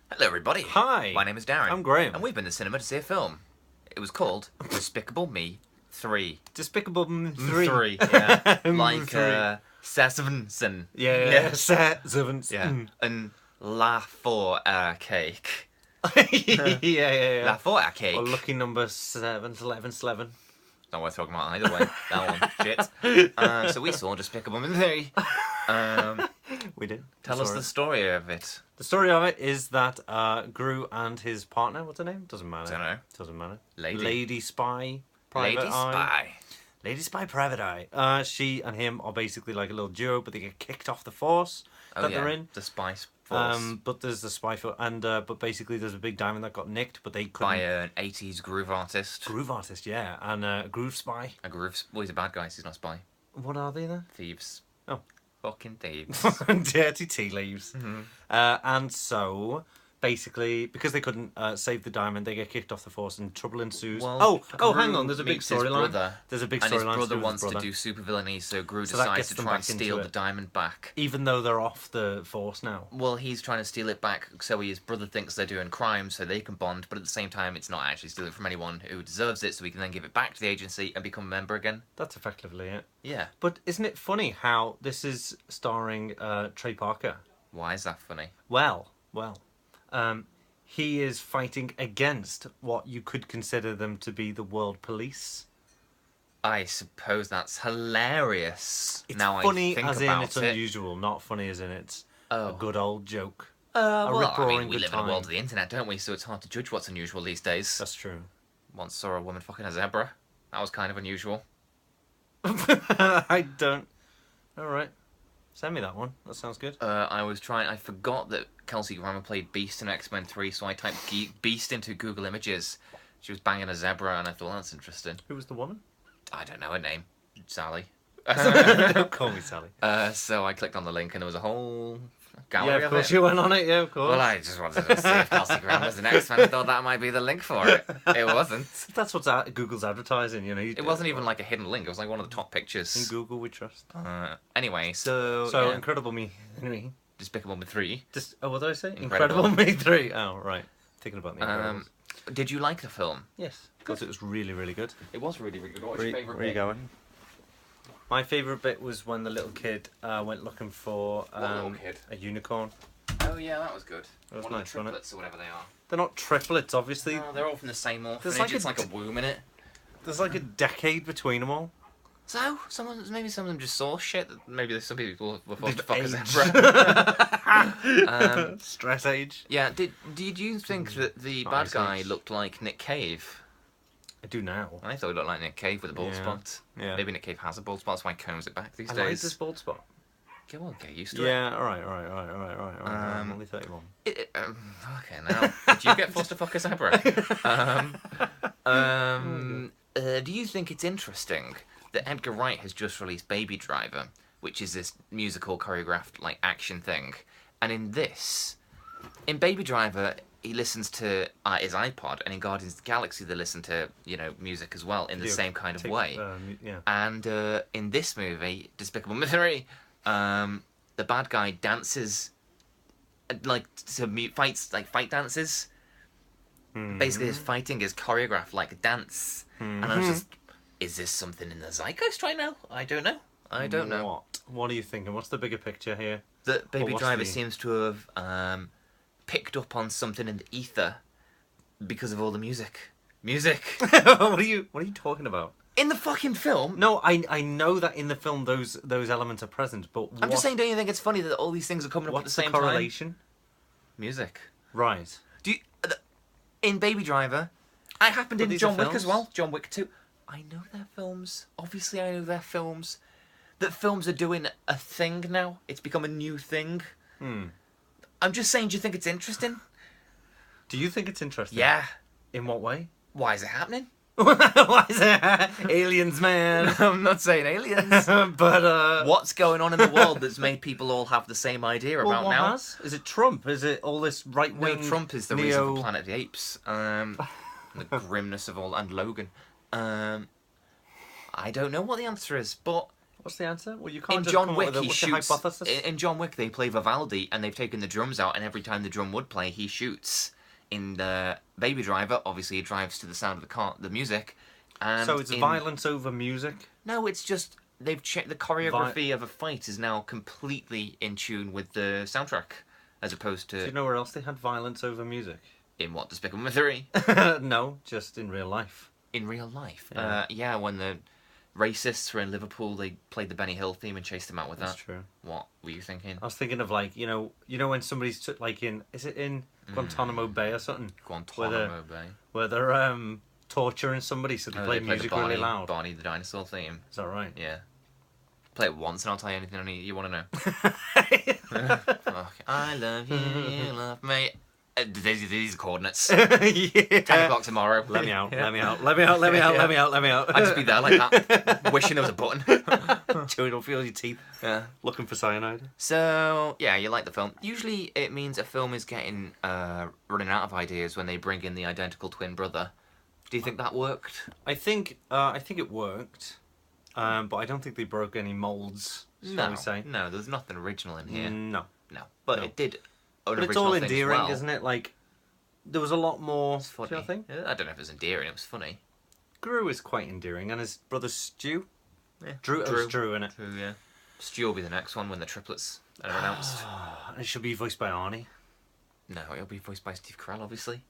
Hello, everybody. Hi. My name is Darren. I'm Graham. And we've been to cinema to see a film. It was called Despicable Me 3. Despicable 3. 3, yeah. Like, Three. Sasvenson. Yeah. Servants. Yeah. And La For Cake. yeah. La For Cake. Or lucky number 711. Not worth talking about either way. That one, shit. So we saw Despicable Me 3. We did. Tell us the story of it. The story of it is that Gru and his partner, what's her name? Doesn't matter. Don't know. Doesn't matter. Lady Spy. Private Lady Eye. Spy. Lady Spy Private Eye. She and him are basically like a little duo, but they get kicked off the force that they're in. The Spice Force. But there's the spy force, and but basically there's a big diamond that got nicked, but they couldn't. By an 80s groove artist. Groove artist, yeah, and a groove spy. A groove... Well, he's a bad guy, so he's not a spy. What are they then? Thieves. Oh. Fucking thieves. Dirty tea leaves. Mm-hmm. And so, basically, because they couldn't save the diamond, they get kicked off the force and trouble ensues. Well, hang on, there's a big storyline. There's a big storyline. And his to brother do wants with to his do supervillainy, so Gru So that decides gets to them try and back into steal it. the diamond back. Even though they're off the force now. Well, he's trying to steal it back so his brother thinks they're doing crime so they can bond, but at the same time it's not actually stealing from anyone who deserves it, so he can then give it back to the agency and become a member again. That's effectively it. Yeah. But isn't it funny how this is starring Trey Parker? Why is that funny? Well, he is fighting against what you could consider them to be the world police. I suppose that's hilarious. It's now funny I think as in about it's it. unusual, not funny as in it's a good old joke. Well, I rip-roaring mean, we good live in a time. world of the internet, don't we? So it's hard to judge what's unusual these days. That's true. Once saw a woman fucking a zebra. That was kind of unusual. I don't... Alright. Send me that one. That sounds good. I forgot that Kelsey Grammer played Beast in X-Men 3, so I typed Beast into Google Images. She was banging a zebra, and I thought, that's interesting. Who was the woman? I don't know her name. Sally. Don't call me Sally. So I clicked on the link, and there was a whole Yeah, gallery of course it. you went on it. Yeah, of course. Well, I just wanted to see if Kelsey Grammer was the next fan. I thought that might be the link for it. It wasn't. That's what's Google's advertising, you know. It wasn't even like a hidden link. It was like one of the top In pictures. Google we trust. Anyway, so So yeah. Incredible Me. Despicable Me 3. What did I say? Incredible. Me 3. Oh, right. Thinking about the Incredibles. Did you like the film? Yes. Because it was really, really good. It was really, really good. What was your favourite Where are you bit? going? My favourite bit was when the little kid went looking for What little kid? a unicorn. Oh yeah, that was good. That was One nice, of the wasn't it? triplets or whatever they are. They're not triplets, obviously. No, they're all from the same orphanage. like It's a like a womb in it. There's like a decade between them all. So, maybe some of them just saw shit. Maybe some people were forced to fuck a Aged. zebra. Stress age. Yeah, did you think that the Not bad ice guy age. looked like Nick Cave? I do now. I thought he looked like Nick Cave with a bald Yeah. spot. Yeah. Maybe Nick Cave has a bald spot, that's why he combs it back these I like days. this bald spot. Get used to it. Yeah, alright. I'm only 31. Okay, now, did you get forced to fuck a zebra? Do you think it's interesting that Edgar Wright has just released Baby Driver, which is this musical choreographed like action thing, and in Baby Driver he listens to his iPod, and in Guardians of the Galaxy they listen to music as well in the same kind of way. Yeah. And in this movie, Despicable Me 3, the bad guy dances fight dances. Basically, his fighting is choreographed like a dance. And I was just, is this something in the zeitgeist right now? I don't know. What are you thinking? What's the bigger picture here? That Baby what's Driver the- seems to have picked up on something in the ether because of all the music. Music! What are you talking about? In the fucking film? No, I know that in the film those elements are present, but I'm just saying, don't you think it's funny that all these things are coming up at the what's same the correlation? time? Music. Right. Do you, in Baby Driver, I happened in these are John Wick as films? well. John Wick 2. I know they're films. Obviously, I know they're films. That films are doing a thing now. It's become a new thing. I'm just saying, do you think it's interesting? Do you think it's interesting? Yeah. In what way? Why is it happening? Why is it aliens, man? I'm not saying aliens. But What's going on in the world that's made people all have the same idea well, about what now? has? Is it Trump? Is it all this right No, wing? Trump is the reason for Planet of the Apes. The grimness of all, and Logan. I don't know what the answer is, but What's the answer? Well, you can't In just John come Wick, up with he what's the shoots. hypothesis? In John Wick, they play Vivaldi, and they've taken the drums out, and every time the drum would play, he shoots. In the Baby Driver, obviously, he drives to the sound of the music. And So it's violence over music? No, it's just they've checked the choreography of a fight is now completely in tune with the soundtrack, as opposed to. Do you know where else they had violence over music? In what, Despicable Me 3? No, just in real life. In real life, Yeah. when the racists were in Liverpool, they played the Benny Hill theme and chased them out with That's that. true. What were you thinking? I was thinking of like, you know when somebody's like is it in Guantanamo Bay or something? Guantanamo Bay. Where they're torturing somebody, so they play the music Barney, really loud. Barney the dinosaur theme. Is that right? Yeah. Play it once and I'll tell you anything you want to know. I love you, you love me. These are coordinates. Yeah. 10 o'clock tomorrow. Let me out, let me out, let me out, let me out, let me out, let me out. I'd just be there like that, wishing there was a button. Chewing up your teeth. Yeah. Looking for cyanide. So, yeah, you like the film. Usually it means a film is getting running out of ideas when they bring in the identical twin brother. Do you think that worked? I think it worked, but I don't think they broke any molds. Shall we say? No, there's nothing original in here. No. But No. it did. But it's all endearing, isn't it? Like, there was a lot more. It's funny. Do you think? I don't know if it was endearing. It was funny. Gru is quite endearing, and his brother Stu. Yeah. Drew, in it. Drew, yeah. Stu will be the next one when the triplets are announced. And it should be voiced by Arnie. No, it'll be voiced by Steve Carell, obviously.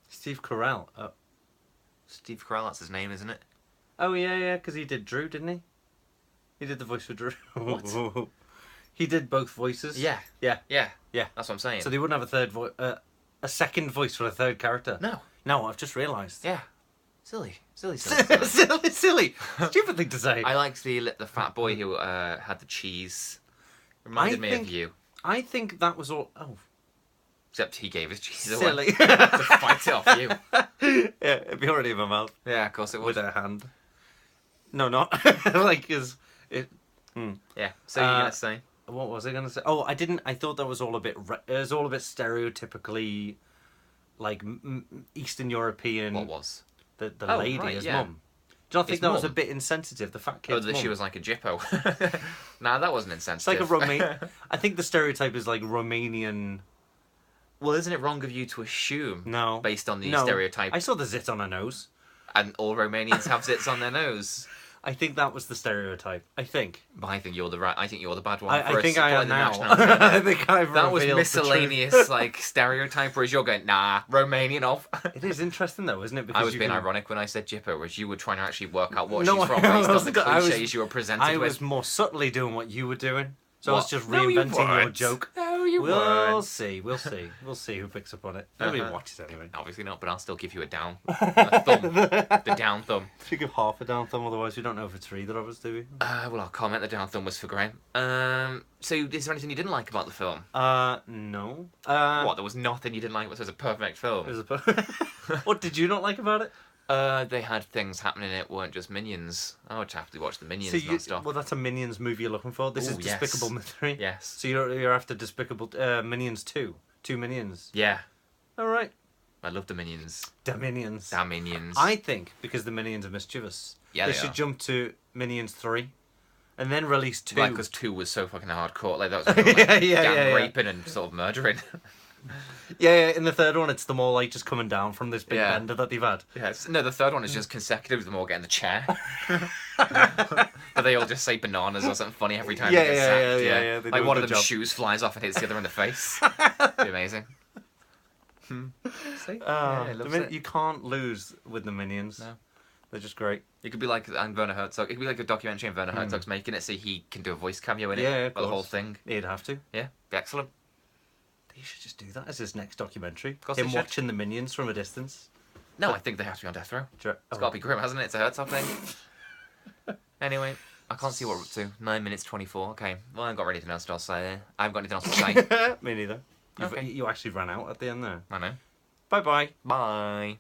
Steve Carell. Steve Carell, that's his name, isn't it? Oh yeah, because he did Drew, didn't he? He did the voice for Drew. What? He did both voices. Yeah. Yeah. That's what I'm saying. So they wouldn't have a second voice for a third character. No, I've just realised. Yeah. Silly. silly. Stupid thing to say. I liked the fat boy who had the cheese. Reminded me of you. I think that was all. Oh. Except he gave his cheese Silly. away. To fight it off you. Yeah, it'd be already in my mouth. Yeah, of course it was. With a hand. No, not. Like, is it. Yeah, so you're going to say? What was I going to say? Oh, I didn't. I thought that was all a bit. It was all a bit stereotypically, like Eastern European. What was? The lady, his mum. Do you not think that was a bit insensitive? The fat kid's that mum? she was like a Jippo. Nah, that wasn't insensitive. It's like a I think the stereotype is like Romanian. Well, isn't it wrong of you to assume? No. Based on the stereotype. I saw the zit on her nose. And all Romanians have zits on their nose. I think that was the stereotype. I think. But I think you're the bad one. I think I am now. I think I've that was revealed miscellaneous, like stereotype. Whereas you're going, nah, Romanian off. It is interesting though, isn't it? Because I was being ironic when I said Jippo, whereas you were trying to actually work out what No, she's from I based on was- the cliches you were presented I with. was more subtly doing what you were doing. So What? I was just No, you reinventing your weren't. joke. No, you We'll weren't. see. We'll see who picks up on it. Nobody watches anyway. Obviously not, but I'll still give you a down. A thumb. The down thumb. Should give half a down thumb, otherwise we don't know if it's for either of us, do we? Well, I'll comment the down thumb was for Graham. So, is there anything you didn't like about the film? No. What, there was nothing you didn't like? It was a perfect film. What did you not like about it? They had things happening in it weren't just Minions. I would have to watch the Minions So non-stop. well, that's a Minions movie you're looking for. This is Ooh, yes. Despicable Me 3. Yes. So you're after Despicable Minions 2. 2 Minions. Yeah. All right. I love the Minions. The Minions. Damn Minions. I think because the Minions are mischievous, they should jump to Minions 3, and then release 2. Like, because 2 was so fucking hardcore. Like, that was like, gang raping and sort of murdering. Yeah, in the third one, it's them all like just coming down from this big bender that they've had. Yes. No, the third one is just consecutive. Them all getting the chair. But they all just say bananas or something funny every time they get sacked. Yeah, they do like a one of good them job. shoes flies off and hits the other in the face. Be amazing. See? You can't lose with the Minions. No. They're just great. It could be like Werner Herzog. It could be like a documentary and Werner Herzog's making it so he can do a voice cameo in it. Yeah, or the whole thing. He'd have to. Yeah, be excellent. He should just do that as his next documentary. Of course Him they should. watching the Minions from a distance. No, I think they have to be on death row. It's got to be grim, hasn't it? It's a Herzog thing. Anyway, I can't see what we're up to. 9 minutes 24. Okay. Well, I haven't got anything else to say there. I haven't got anything else to say. Me neither. Okay. You actually ran out at the end there. I know. Bye-bye. Bye.